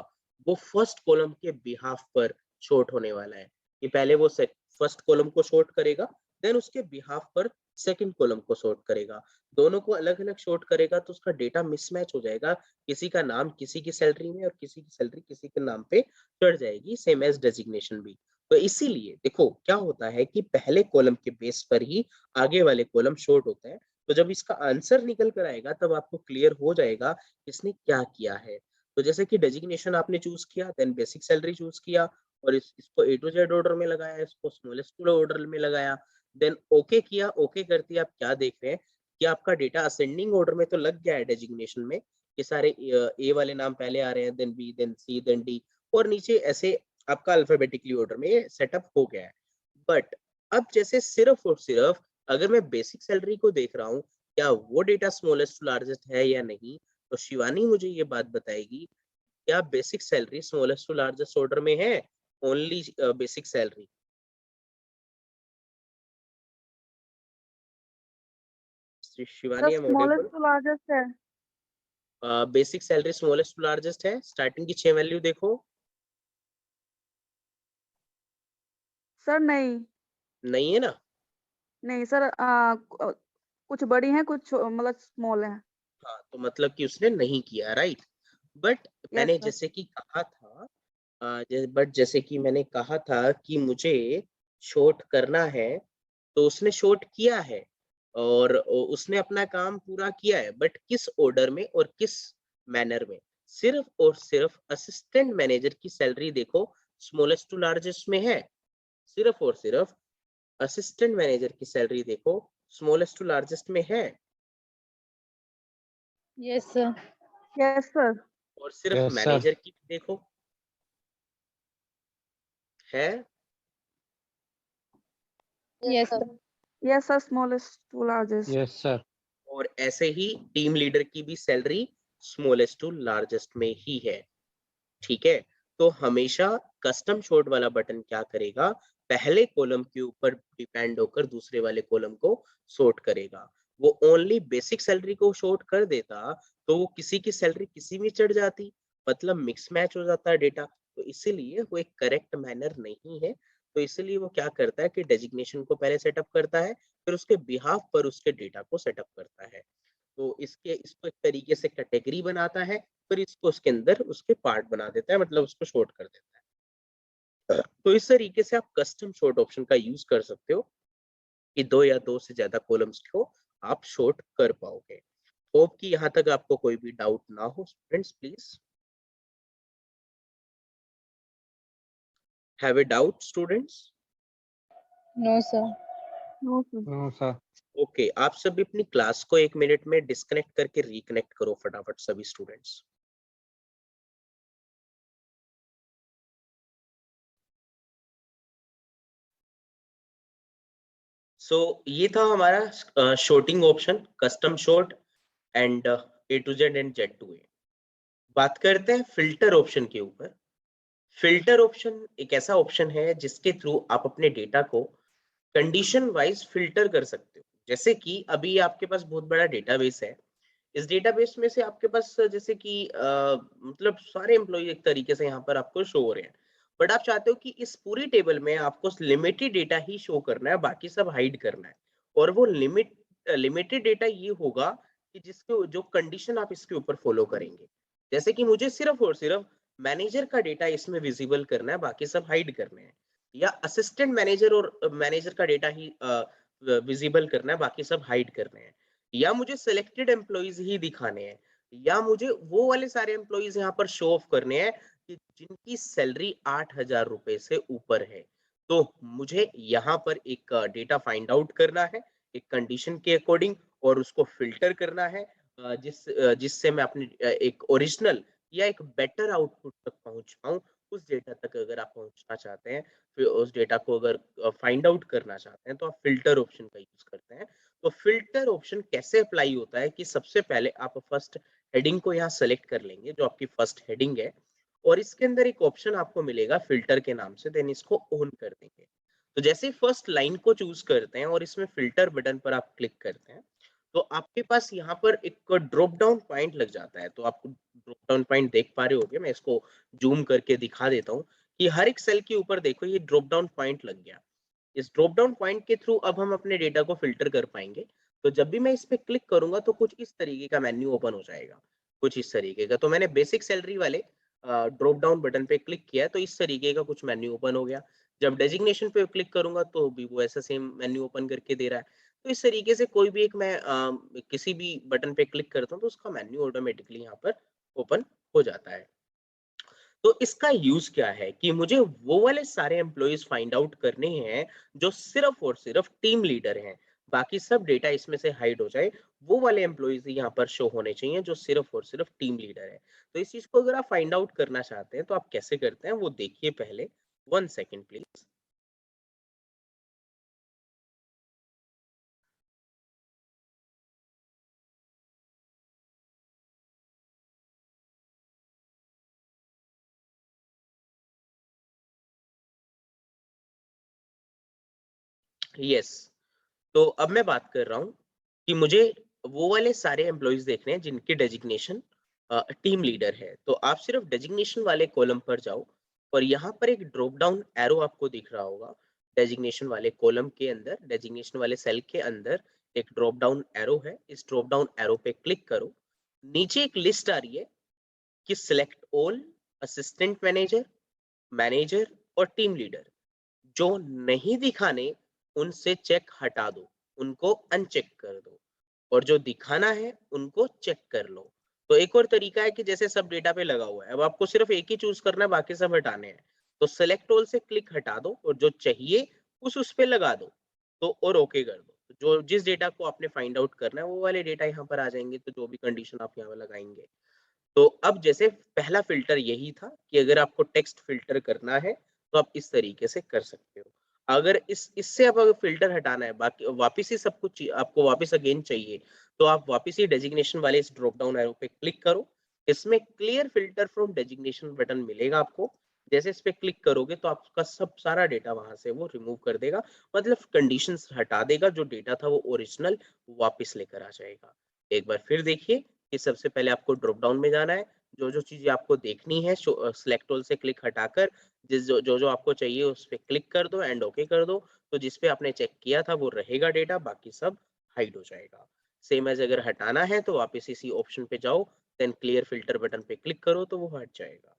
वो फर्स्ट कॉलम के बिहाफ पर शॉर्ट होने वाला है। कि पहले वो फर्स्ट कॉलम को शॉर्ट करेगा, देन उसके बिहाफ पर सेकंड कॉलम को शॉर्ट करेगा। दोनों को अलग अलग शॉर्ट करेगा तो उसका डेटा मिसमैच हो जाएगा। किसी का नाम किसी की सैलरी में और किसी की सैलरी किसी के नाम पे चढ़ जाएगी, सेम एज डेजिग्नेशन भी। तो इसीलिए देखो क्या होता है कि पहले कॉलम के बेस पर ही आगे वाले कॉलम शॉर्ट होता है। तो जब इसका आंसर निकल कर आएगा तब आपको क्लियर हो जाएगा इसने क्या किया है। तो जैसे कि डेजिग्नेशन आपने चूज किया, देन बेसिक सैलरी चूज किया और इसको ए टू जेड ऑर्डर में लगाया, इसको स्मॉलेस्ट टू ऑर्डर में लगाया, देन ओके किया। ओके करते आप क्या देख रहे हैं कि आपका डेटा असेंडिंग ऑर्डर में तो लग गया है डेजिग्नेशन में। ये सारे ए वाले नाम पहले आ रहे हैं, देन बी, देन सी, देन डी, और नीचे ऐसे आपका अल्फाबेटिकली ऑर्डर में ये सेटअप हो गया है। बट अब जैसे सिर्फ और सिर्फ अगर मैं बेसिक सैलरी को देख रहा हूँ, क्या वो डेटा स्मॉलेस्ट टू लार्जेस्ट है या नहीं, तो शिवानी मुझे ये बात बताएगी, क्या basic salary smallest to largest order में है? Only basic salary. Sir Shivani, am smallest audible? To largest है। Basic salary smallest to largest है। स्टार्टिंग की 6 वैल्यू देखो। सर नहीं, नहीं है ना? नहीं सर, कुछ बड़ी हैं, कुछ मतलब स्मॉल हैं। हाँ, तो मतलब कि उसने नहीं किया, राइट। बट यस मैंने सर। जैसे कि कहा था, बट जैसे कि मैंने कहा था कि मुझे शॉर्ट करना है, तो उसने शॉर्ट किया है और उसने अपना काम पूरा किया है। बट किस ऑर्डर में और किस मैनर में? सिर्फ और सिर्फ असिस्टेंट मैनेजर की सैलरी देखो स्मॉलेस्ट टू लार्जेस्ट में है। सिर्फ और सिर्फ असिस्टेंट मैनेजर की सैलरी देखो स्मॉलेस्ट टू लार्जेस्ट में है। Yes, sir. Yes sir. और सिर्फ यस सर। मैनेजर की देखो, है। Yes, sir. Yes sir, smallest to largest. Yes sir. और ऐसे ही टीम लीडर की भी सैलरी स्मॉलेस्ट टू लार्जेस्ट में ही है। ठीक है, तो हमेशा कस्टम शॉर्ट वाला बटन क्या करेगा, पहले कॉलम के ऊपर डिपेंड होकर दूसरे वाले कॉलम को सॉर्ट करेगा। वो ओनली बेसिक सैलरी को शॉर्ट कर देता तो वो किसी की सैलरी किसी में चढ़ जाती, मतलब मिक्स मैच हो जाता है डेटा। तो इसीलिए वो एक करेक्ट मैनर नहीं है। तो इसीलिए वो क्या करता है कि डेजिग्नेशन को पहले सेटअप करता है, फिर उसके बिहाफ पर उसके डेटा को सेटअप करता है। तो इसको एक तरीके से कैटेगरी बनाता है, फिर इसको उसके अंदर उसके पार्ट बना देता है, मतलब उसको शॉर्ट कर देता है। तो इस तरीके से आप कस्टम शॉर्ट ऑप्शन का यूज कर सकते हो कि दो या दो से ज्यादा कॉलम्स को आप शॉर्ट कर पाओगे। होप कि यहाँ तक आपको कोई भी डाउट ना हो students, please. Have a doubt students? No, sir. No sir. No sir. Okay, आप सभी अपनी क्लास को 1 मिनट में डिस्कनेक्ट करके रिकनेक्ट करो फटाफट सभी स्टूडेंट्स। सो ये था हमारा sorting option, custom sort and A to Z and Z to A। बात करते हैं फिल्टर ऑप्शन के ऊपर। फिल्टर ऑप्शन एक ऐसा ऑप्शन है जिसके थ्रू आप अपने डेटा को कंडीशन वाइज फिल्टर कर सकते हो। जैसे कि अभी आपके पास बहुत बड़ा डेटाबेस है, इस डेटाबेस में से आपके पास जैसे कि मतलब सारे एम्प्लॉय एक तरीके से यहाँ पर आपको शो हो रहे हैं, बट आप चाहते हो कि इस पूरी टेबल में आपको लिमिटेड डेटा ही शो करना है, बाकी सब हाइड करना है। और वो लिमिटेड डेटा ये होगा कि जिसके जो कंडीशन आप इसके ऊपर फॉलो करेंगे। जैसे कि मुझे सिर्फ और सिर्फ मैनेजर का डेटा इसमें विजिबल करना है, बाकी सब हाइड करने हैं, या असिस्टेंट मैनेजर और मैनेजर का डेटा ही विजिबल करना है, बाकी सब हाइड करने हैं, या मुझे सिलेक्टेड एम्प्लॉइज ही दिखाने हैं, या मुझे वो वाले सारे एम्प्लॉइज यहाँ पर शो ऑफ करने हैं कि जिनकी सैलरी 8,000 रुपए से ऊपर है। तो मुझे यहाँ पर एक डेटा फाइंड आउट करना है एक कंडीशन के अकॉर्डिंग, और उसको फिल्टर करना है जिससे मैं अपनी एक ओरिजिनल या एक बेटर आउटपुट तक पहुंच पाऊं। उस डेटा तक अगर आप पहुंचना चाहते हैं, फिर उस डेटा को अगर फाइंड आउट करना चाहते हैं, तो आप फिल्टर ऑप्शन का यूज करते हैं। तो फिल्टर ऑप्शन कैसे अप्लाई होता है कि सबसे पहले आप फर्स्ट हेडिंग को यहाँ सेलेक्ट कर लेंगे, जो आपकी फर्स्ट हेडिंग है, और इसके अंदर एक ऑप्शन आपको मिलेगा फिल्टर के नाम से, देन इसको ऑन कर देंगे। तो जैसे फर्स्ट लाइन को चूज करते हैं और इसमें फिल्टर बटन पर आप क्लिक करते हैं, तो आपके पास यहाँ पर एक ड्रॉप डाउन पॉइंट लग जाता है। तो आपको ड्रॉप डाउन पॉइंट देख पा रहे होगे, मैं इसको जूम करके दिखा देता हूँ कि हर एक सेल के ऊपर देखो ये ड्रॉप डाउन पॉइंट लग गया। इस ड्रॉप डाउन पॉइंट के थ्रू अब हम अपने डेटा को फिल्टर कर पाएंगे। तो जब भी मैं इस पे क्लिक करूंगा तो कुछ इस तरीके का मेन्यू ओपन हो जाएगा, कुछ इस तरीके का। तो मैंने बेसिक सैलरी वाले ड्रॉप डाउन बटन पे क्लिक किया तो इस तरीके का कुछ मेन्यू ओपन हो गया। जब डेजिग्नेशन पे क्लिक करूंगा तो भी वो ऐसा सेम मेन्यू ओपन करके दे रहा है। तो इस तरीके से कोई भी एक मैं किसी भी बटन पे क्लिक करता हूँ तो उसका मेन्यू ऑटोमेटिकली यहाँ पर ओपन हो जाता है। तो इसका यूज क्या है कि मुझे वो वाले सारे एम्प्लॉइज फाइंड आउट करने हैं जो सिर्फ और सिर्फ टीम लीडर हैं, बाकी सब डेटा इसमें से हाइड हो जाए। वो वाले एम्प्लॉइज यहाँ पर शो होने चाहिए जो सिर्फ और सिर्फ टीम लीडर है। तो इस चीज को अगर आप फाइंड आउट करना चाहते हैं तो आप कैसे करते हैं वो देखिए पहले। 1 सेकेंड प्लीज। यस, तो अब मैं बात कर रहा हूँ कि मुझे वो वाले सारे एम्प्लॉइज देखने हैं जिनके डेजिग्नेशन टीम लीडर है। तो आप सिर्फ डेजिग्नेशन वाले कॉलम पर जाओ, और यहाँ पर एक ड्रॉप डाउन एरो आपको दिख रहा होगा। डेजिग्नेशन वाले कॉलम के अंदर, डेजिग्नेशन वाले सेल के अंदर एक ड्रॉप डाउन एरो है। इस ड्रॉप डाउन एरो पे क्लिक करो। नीचे एक लिस्ट आ रही है कि select all, assistant manager, manager और टीम लीडर। जो नहीं दिखाने उनसे चेक हटा दो, उनको अनचेक कर दो, और जो दिखाना है उनको चेक कर लो। तो एक और तरीका है कि जैसे सब डेटा पे लगा हुआ है, अब आपको सिर्फ एक ही चूज करना है, बाकी सब हटाने हैं। तो सेलेक्ट ऑल से क्लिक हटा दो और जो चाहिए उस पे लगा दो, तो और ओके कर दो। तो जो जिस डेटा को आपने फाइंड आउट करना है वो वाले डेटा यहाँ पर आ जाएंगे। तो जो भी कंडीशन आप यहाँ लगाएंगे, तो अब जैसे पहला फिल्टर यही था कि अगर आपको टेक्स्ट फिल्टर करना है तो आप इस तरीके से कर सकते हो। अगर इससे आप अगर फिल्टर हटाना है, बाकी वापस ही सब कुछ आपको वापस अगेन चाहिए, तो आप वापस ही डेजिग्नेशन वाले इस ड्रॉप डाउन एरो पे क्लिक करो। इसमें clear filter from designation button मिलेगा आपको। जैसे इस पे क्लिक करोगे तो आपका सब सारा डेटा वहां से वो रिमूव कर देगा, मतलब कंडीशंस हटा देगा। जो डेटा था वो ओरिजिनल वापस लेकर आ जाएगा। एक बार फिर देखिए कि सबसे पहले आपको ड्रॉप डाउन में जाना है, जो जो चीजें आपको देखनी है सिलेक्ट ऑल से क्लिक हटाकर जो जो आपको चाहिए उस पे क्लिक कर दो एंड ओके कर दो। तो जिस पे आपने चेक किया था वो रहेगा डेटा, बाकी सब हाइड हो जाएगा। सेम एज अगर हटाना है तो वापस इसी ऑप्शन पे जाओ, देन क्लियर फिल्टर बटन पे क्लिक करो तो वो हट जाएगा।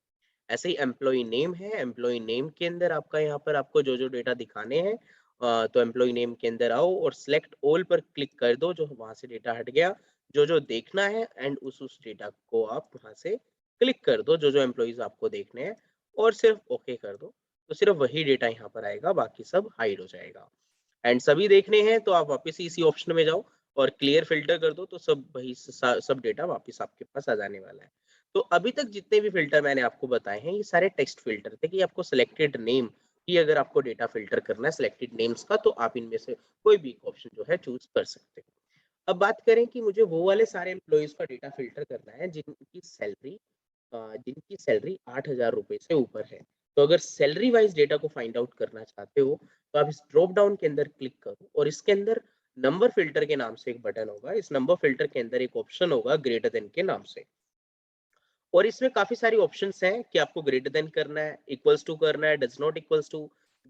ऐसे ही एम्प्लॉय नेम है, एम्प्लॉय नेम के अंदर आपका यहाँ पर आपको जो जो डेटा दिखाने हैं, तो एम्प्लॉय नेम के अंदर आओ और सिलेक्ट ऑल पर क्लिक कर दो, जो वहां से डेटा हट गया। जो जो देखना है एंड उस डेटा को आप वहां से क्लिक कर दो, जो जो एम्प्लॉइज आपको देखने हैं, और सिर्फ ओके कर दो। तो सिर्फ वही डेटा यहाँ पर आएगा, बाकी सब हाइड हो जाएगा। एंड सभी देखने हैं तो आप वापस इसी ऑप्शन में जाओ और क्लियर फिल्टर कर दो, तो सब वही सब डेटा वापस आपके पास आ जाने वाला है। तो अभी तक जितने भी फिल्टर मैंने आपको बताए हैं ये सारे टेक्स्ट फिल्टर थे कि आपको सिलेक्टेड नेम की अगर आपको डेटा फिल्टर करना है सिलेक्टेड नेम्स का, तो आप इनमें से कोई भी ऑप्शन जो है चूज कर सकते हैं। अब बात करें कि मुझे वो वाले सारे एम्प्लॉइज का डेटा फिल्टर करना है जिनकी सैलरी 8,000 रुपए से ऊपर है। तो अगर सैलरी वाइज डेटा को फाइंड आउट करना चाहते हो तो आप इस ड्रॉप डाउन के अंदर क्लिक करो और इसके अंदर नंबर फिल्टर के नाम से एक बटन होगा। इस नंबर फिल्टर के अंदर एक ऑप्शन होगा ग्रेटर देन के नाम से, और इसमें काफी सारी ऑप्शंस हैं कि आपको ग्रेटर देन करना है, इक्वल्स टू करना है, does not equals to,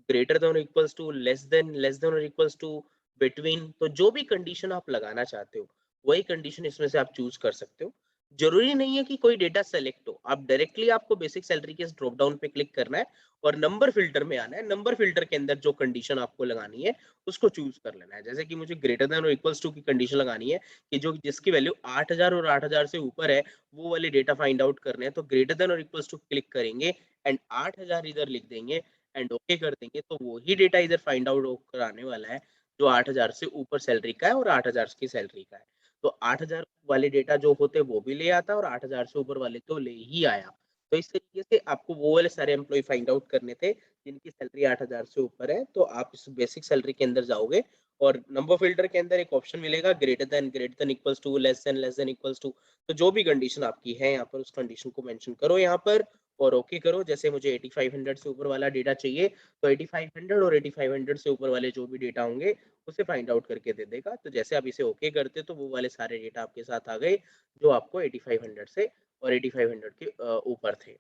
greater than और इक्वल्स टू, लेस देन और इक्वल्स टू, बिटवीन। तो जो भी कंडीशन आप लगाना चाहते हो वही कंडीशन इसमें से आप चूज कर सकते हो। जरूरी नहीं है कि कोई डेटा सेलेक्ट हो, आप डायरेक्टली आपको बेसिक सैलरी के इस ड्रॉप डाउन पे क्लिक करना है और नंबर फिल्टर में आना है। नंबर फिल्टर के अंदर जो कंडीशन आपको लगानी है उसको चूज कर लेना है। जैसे कि मुझे ग्रेटर देन और इक्वल्स टू की कंडीशन लगानी है कि जो जिसकी वैल्यू 8,000 और 8,000 से ऊपर है वो वाले डेटा फाइंड आउट करने हैं, तो ग्रेटर देन और इक्वल्स टू क्लिक करेंगे एंड 8,000 इधर लिख देंगे एंड ओके कर देंगे, तो वो ही डेटा इधर फाइंड आउट होकर आने वाला है जो 8,000 से ऊपर सैलरी का है और 8,000 की सैलरी का है। तो 8,000 वाले डेटा जो होते वो भी ले आता और 8,000 से ऊपर वाले तो ले ही आया। तो इस तरीके से आपको वो वाले सारे एम्प्लॉय फाइंड आउट करने थे जिनकी सैलरी 8,000 से ऊपर है। तो आप इस बेसिक सैलरी के अंदर जाओगे और नंबर फिल्टर के अंदर एक ऑप्शन मिलेगा greater than equals to, less than equals to. तो जो भी कंडीशन आपकी है यहाँ पर उस कंडीशन को मेंशन करो यहाँ पर और ओके करो। जैसे मुझे 8500 से ऊपर वाला डेटा चाहिए तो 8500 और 8500 से ऊपर वाले जो भी डेटा होंगे उसे फाइंड आउट करके दे देगा। तो जैसे आप इसे ओके करते तो वो वाले सारे डेटा आपके साथ आ गए जो आपको 8500 से और 8500 के ऊपर थे।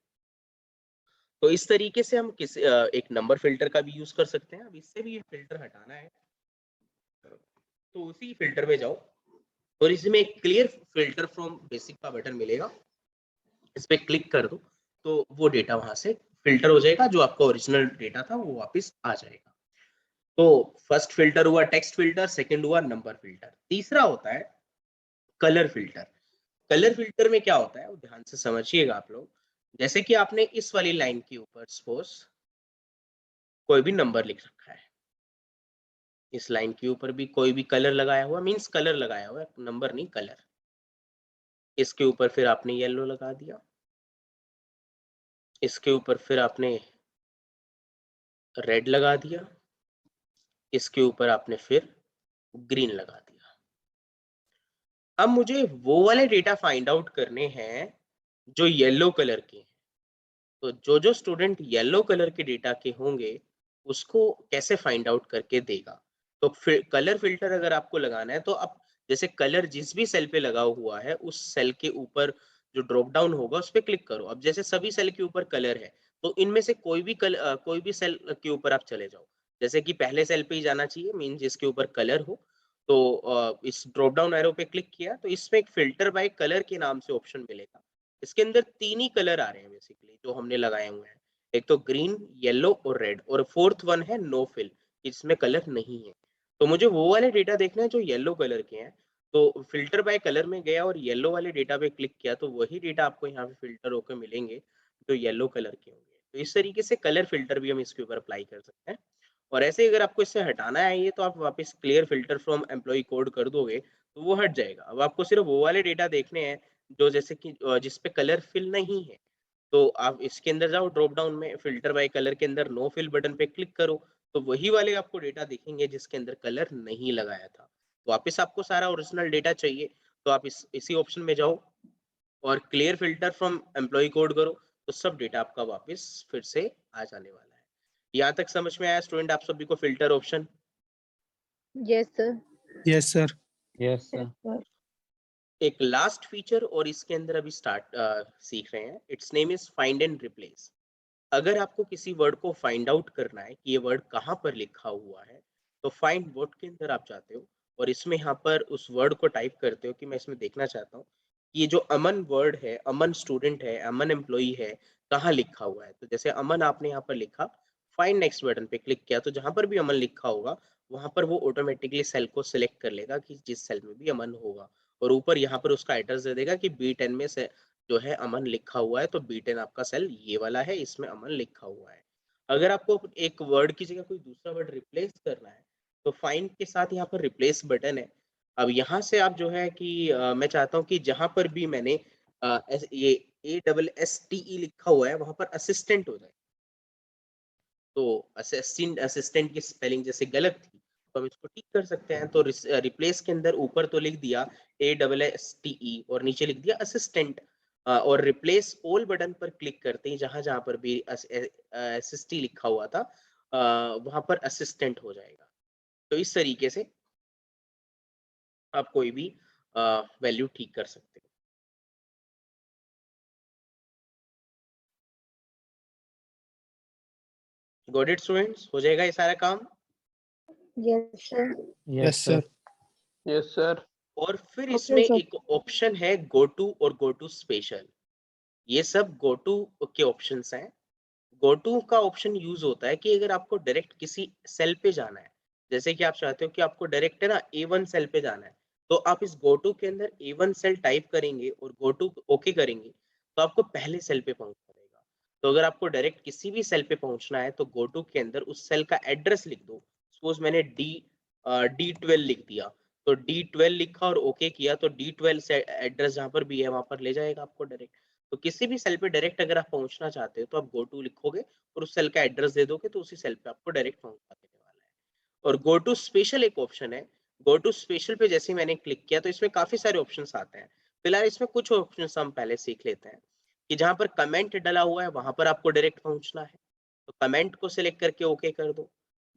तो इस तरीके से हम एक नंबर फिल्टर का भी यूज कर सकते हैं। अब इससे भी ये फिल्टर हटाना है तो उसी फिल्टर में जाओ और इसमें एक क्लियर फिल्टर फ्रॉम बेसिक का बटन मिलेगा, इस पे क्लिक कर दो तो वो डेटा वहां से फिल्टर हो जाएगा, जो आपका ओरिजिनल डेटा था वो वापस आ जाएगा। तो फर्स्ट फिल्टर हुआ टेक्स्ट फिल्टर, सेकंड हुआ नंबर फिल्टर, तीसरा होता है कलर फिल्टर। कलर फिल्टर में क्या होता है वो ध्यान से समझिएगा आप लोग। जैसे कि आपने इस वाली लाइन के ऊपर सपोज कोई भी नंबर लिख रखा है, इस लाइन के ऊपर भी कोई भी कलर लगाया हुआ, मींस कलर लगाया हुआ है, नंबर नहीं कलर। इसके ऊपर फिर आपने येलो लगा दिया, इसके ऊपर फिर आपने रेड लगा दिया, इसके ऊपर आपने फिर ग्रीन लगा दिया। अब मुझे वो वाले डेटा फाइंड आउट करने हैं जो येलो कलर के हैं। तो जो स्टूडेंट येलो कलर के डेटा के होंगे उसको कैसे फाइंड आउट करके देगा। तो फिर कलर फिल्टर अगर आपको लगाना है तो आप जैसे कलर जिस भी सेल पे लगा हुआ है उस सेल के ऊपर जो ड्रॉप डाउन होगा उस पर क्लिक करो। अब जैसे सभी सेल के ऊपर कलर है तो इनमें से कोई भी सेल के ऊपर आप चले जाओ। जैसे कि पहले सेल पे ही जाना चाहिए, मीन जिसके ऊपर कलर हो। तो इस ड्रॉप डाउन एरो पे क्लिक किया तो इसमें एक फिल्टर बाय कलर के नाम से ऑप्शन मिलेगा। इसके अंदर 3 ही कलर आ रहे हैं बेसिकली जो हमने लगाए हुए हैं, एक तो ग्रीन, येलो और रेड, और फोर्थ वन है नो फिल, इसमें कलर नहीं है। तो मुझे वो वाले डेटा देखना है जो येलो कलर के हैं। तो फिल्टर बाय कलर में गया और येलो वाले डेटा पे क्लिक किया तो वही डेटा आपको यहाँ पे फिल्टर होकर मिलेंगे जो येलो कलर के होंगे। तो इस तरीके से कलर फिल्टर भी हम इसके ऊपर अप्लाई कर सकते हैं। और ऐसे ही अगर आपको इससे हटाना है ये तो आप वापस clear filter from employ code कर दोगे तो वो हट जाएगा। अब आपको सिर्फ वो वाले डेटा देखने हैं जो जैसे कि जिस पे कलर फिल नहीं है। तो आप इसके अंदर जाओ ड्रॉप डाउन में फिल्टर बाय कलर के अंदर नो फिल बटन पे क्लिक करो तो वही वाले आपको डेटा दिखेंगे जिसके अंदर कलर नहीं लगाया था। वापस आपको सारा ओरिजिनल डेटा चाहिए तो आप इसी ऑप्शन में जाओ और clear filter from employ code करो तो सब डेटा आपका वापस फिर से आ जाने वाला है। यहाँ तक समझ में आया स्टूडेंट आप सभी को filter option? Yes, sir. Yes, sir. Yes, Yes, sir. sir. एक लास्ट फीचर और इसके अंदर अभी सीख रहे हैं, it's name is find and replace. अगर आपको किसी वर्ड को फाइंड आउट करना है कि ये वर्ड कहाँ पर लिखा हुआ है तो फाइंड वर्ड के अंदर आप जाते हो और इसमें यहाँ पर उस वर्ड को टाइप करते हो कि मैं इसमें देखना चाहता हूँ कि ये जो अमन वर्ड है, अमन स्टूडेंट है, अमन एम्प्लॉई है, कहाँ लिखा हुआ है। तो जैसे अमन आपने यहाँ पर लिखा, फाइंड नेक्स्ट बटन पे क्लिक किया तो जहाँ पर भी अमन लिखा होगा वहां पर वो ऑटोमेटिकली सेल को सिलेक्ट कर लेगा कि जिस सेल में भी अमन होगा और ऊपर यहाँ पर उसका एड्रेस दे देगा कि B10 में से जो है अमन लिखा हुआ है तो B10 आपका सेल ये वाला है, इसमें अमन लिखा हुआ है। अगर आपको एक वर्ड की जगह कोई दूसरा वर्ड रिप्लेस करना है तो फाइंड के साथ यहाँ पर रिप्लेस बटन है। अब यहाँ से आप जो है कि मैं चाहता हूँ कि जहां पर भी मैंने ये ASSTE लिखा हुआ है वहां पर असिस्टेंट हो जाए। तो असिस्टेंट की स्पेलिंग जैसे गलत थी तो हम इसको ठीक कर सकते हैं। तो रिप्लेस के अंदर ऊपर तो लिख दिया ASSTE और नीचे लिख दिया असिस्टेंट, और रिप्लेस ऑल बटन पर क्लिक करते ही जहां जहां पर भी SST लिखा हुआ था वहां पर असिस्टेंट हो जाएगा। तो इस तरीके से आप कोई भी वैल्यू ठीक कर सकते हो। Got it students? हो जाएगा ये सारा काम। Yes, sir. Yes, sir. Yes, sir. और फिर Okay, इसमें sir. एक ऑप्शन है गो टू और गो टू स्पेशल। ये सब गो टू के ऑप्शंस हैं। गो टू का ऑप्शन यूज होता है कि अगर आपको डायरेक्ट किसी सेल पे जाना है, जैसे कि आप चाहते हो कि आपको डायरेक्ट है ना A1 सेल पे जाना है, तो आप इस गो टू के अंदर A1 सेल टाइप करेंगे और गो टू ओके करेंगे तो आपको पहले सेल पे पहुंचा देगा। तो अगर आपको डायरेक्ट किसी भी सेल पे पहुंचना है तो गो टू के अंदर उस सेल का एड्रेस लिख दो। सपोज मैंने D12 लिख दिया, तो D12 लिखा और ओके किया तो D12 से एड्रेस जहां पर भी है वहां पर ले जाएगा आपको डायरेक्ट। तो किसी भी सेल पे डायरेक्ट अगर आप पहुंचना चाहते हो तो आप गो टू लिखोगे और उस सेल का एड्रेस दे दोगे तो उसी सेल पे आपको डायरेक्ट पहुंचा देने वाला है। और गो टू स्पेशल एक ऑप्शन है। गो टू स्पेशल पे जैसे मैंने क्लिक किया तो इसमें काफी सारे ऑप्शंस आते हैं। फिलहाल इसमें कुछ ऑप्शंस हम पहले सीख लेते हैं कि जहां पर कमेंट डला हुआ है वहां पर आपको डायरेक्ट पहुंचना है तो कमेंट को सिलेक्ट करके ओके कर दो।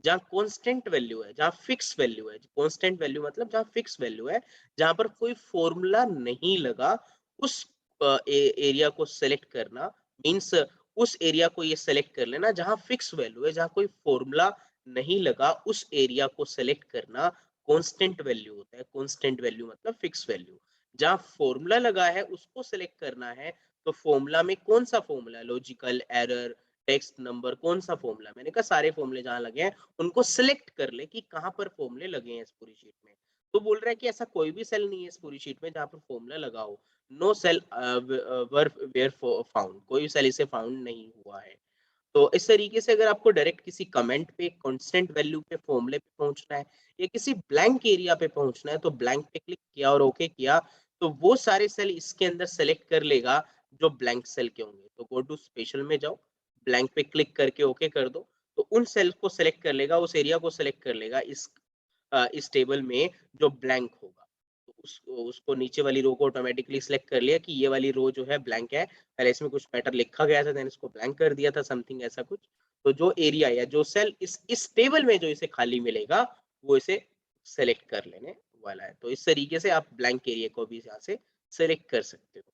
जहाँ कांस्टेंट वैल्यू है, जहाँ फिक्स वैल्यू है, कांस्टेंट वैल्यू मतलब जहाँ फिक्स वैल्यू है, जहां पर कोई फॉर्मूला नहीं लगा, उस एरिया को सिलेक्ट करना। मींस उस एरिया को ये सिलेक्ट कर लेना जहां फिक्स वैल्यू है, जहां कोई फॉर्मूला नहीं लगा, उस एरिया को सिलेक्ट करना कांस्टेंट वैल्यू होता है। कांस्टेंट वैल्यू मतलब फिक्स वैल्यू। जहां फॉर्मूला लगा है उसको सिलेक्ट करना है। तो फॉर्मूला में कौन सा formula, logical, error, text, number, कौन सा फॉर्मूला, मैंने कहा सारे फॉर्मूले जहां लगे हैं उनको सिलेक्ट कर ले कि कहां पर फॉर्मूले लगे हैं इस पूरी शीट में। तो बोल रहा है कि ऐसा कोई भी सेल नहीं है इस पूरी शीट में जहां पर फॉर्मूला लगा हो। नो सेल वेयर फाउंड, कोई सेल इसे फाउंड नहीं हुआ है। तो इस तरीके से अगर आपको डायरेक्ट किसी कमेंट पे, कांस्टेंट वैल्यू पे, फॉर्मूले पे पहुंचना है या किसी ब्लैंक एरिया पे पहुंचना है तो ब्लैंक पे क्लिक किया और ओके किया तो वो सारे सेल इसके अंदर सेलेक्ट कर लेगा जो ब्लैंक सेल के होंगे। तो गो टू स्पेशल में जाओ, ब्लैंक पे क्लिक करके ओके कर दो तो उन सेल को सेलेक्ट कर लेगा, उस एरिया को सेलेक्ट कर लेगा इस टेबल में जो ब्लैंक होगा। तो उसको नीचे वाली रो को ऑटोमेटिकली सिलेक्ट कर लिया कि ये वाली रो जो है ब्लैंक है, पहले इसमें कुछ मैटर लिखा गया था देन इसको ब्लैंक कर दिया था, समथिंग ऐसा कुछ। तो जो एरिया या जो सेल इस टेबल में जो इसे खाली मिलेगा वो इसे सेलेक्ट कर लेने वाला है। तो इस तरीके से आप ब्लैंक एरिया को भी यहाँ से सेलेक्ट कर सकते हो।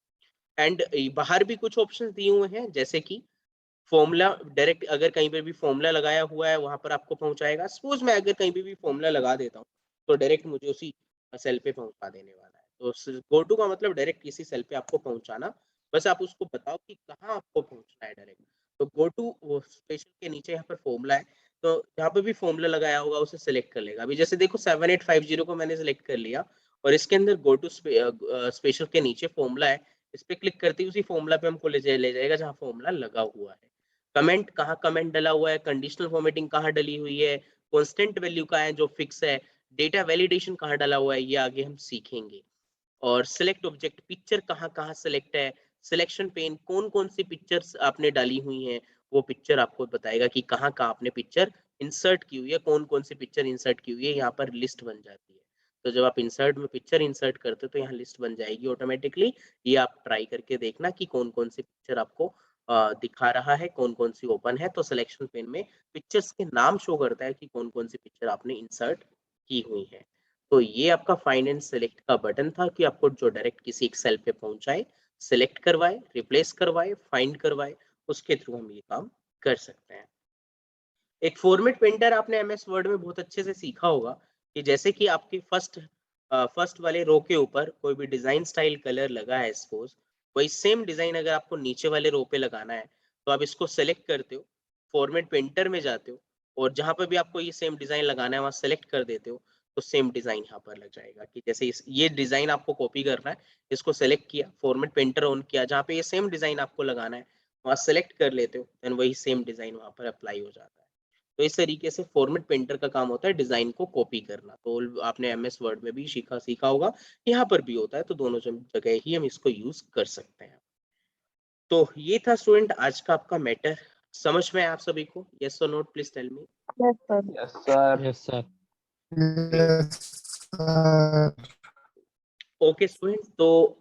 एंड बाहर भी कुछ ऑप्शंस दिए हुए हैं जैसे कि फॉर्मूला डायरेक्ट, अगर कहीं पे भी फॉर्मूला लगाया हुआ है वहां पर आपको पहुंचाएगा। सपोज मैं अगर कहीं पे भी फॉर्मूला लगा देता हूँ तो डायरेक्ट मुझे उसी सेल पे पहुंचा देने वाला है। तो गो टू का मतलब डायरेक्ट किसी सेल पे आपको पहुंचाना, बस आप उसको बताओ कि कहाँ आपको पहुंचना है डायरेक्ट। तो गो टू स्पेशल के नीचे यहाँ पर फॉर्मूला है, तो जहाँ पे भी फॉर्मूला लगाया होगा उसे सिलेक्ट कर लेगा। अभी जैसे देखो 7850 को मैंने सिलेक्ट कर लिया और इसके अंदर गो टू स्पेशल के नीचे फॉर्मूला है, इस पे क्लिक करते ही उसी फॉर्मूला पे हमको ले जाएगा जहाँ फॉर्मूला लगा हुआ है। कमेंट कहाँ कमेंट डला हुआ है, कंडीशनल फॉर्मेटिंग कहाँ डली हुई है, कांस्टेंट वैल्यू का है जो फिक्स है, डेटा वैलिडेशन कहाँ डला हुआ है, ये आगे हम सीखेंगे। और सिलेक्ट ऑब्जेक्ट, पिक्चर कहाँ कहाँ सिलेक्ट है, सिलेक्शन पेन कौन कौन सी पिक्चर्स आपने डाली हुई हैं वो पिक्चर आपको बताएगा कि कहाँ कहाँ आपने पिक्चर इंसर्ट की हुई है, कौन कौन सी पिक्चर इंसर्ट की हुई है, यहाँ पर लिस्ट बन जाती है। तो जब आप इंसर्ट में पिक्चर इंसर्ट करते हो तो यहाँ लिस्ट बन जाएगी ऑटोमेटिकली। ये आप ट्राई करके देखना कि कौन कौन सी पिक्चर आपको दिखा रहा है, कौन कौन सी ओपन है। तो सिलेक्शन पेन में पिक्चर्स के नाम शो करता है कि कौन कौन सी पिक्चर आपने इंसर्ट की हुई है। तो ये आपका फाइंड एंड सेलेक्ट का बटन था कि आपको जो डायरेक्ट किसी एक सेल पे पहुंचाए, सिलेक्ट करवाए, रिप्लेस करवाए, फाइंड करवाए, उसके थ्रू हम ये काम कर सकते हैं। एक फॉर्मेट पेंटर आपने एमएस वर्ड में बहुत अच्छे से सीखा होगा कि जैसे कि आपकी फर्स्ट वाले रो के ऊपर कोई भी डिजाइन स्टाइल कलर लगा है सपोज, वही सेम डिजाइन अगर आपको नीचे वाले रो पे लगाना है तो आप इसको सेलेक्ट करते हो, फॉर्मेट पेंटर में जाते हो और जहां पर भी आपको ये सेम डिजाइन लगाना है वहां सेलेक्ट कर देते हो तो सेम डिजाइन यहाँ पर लग जाएगा। कि जैसे ये डिजाइन आपको कॉपी करना है, इसको सेलेक्ट किया, फॉर्मेट पेंटर ऑन किया, जहाँ पे ये सेम डिजाइन आपको लगाना है वहां सेलेक्ट कर लेते हो, देन वही सेम डिजाइन वहां पर अप्लाई हो जाता है। तो इस तरीके से फॉर्मेट पेंटर का काम होता है डिजाइन को कॉपी करना। तो आपने MS वर्ड में भी सीखा होगा, यहाँ पर भी होता है, तो दोनों जगह ही हम इसको यूज कर सकते हैं। तो ये था स्टूडेंट आज का आपका मैटर। समझ में आया आप सभी को? यस और not please tell me. Yes, sir. Yes, sir. Yes, sir. Yes, sir. Okay student, तो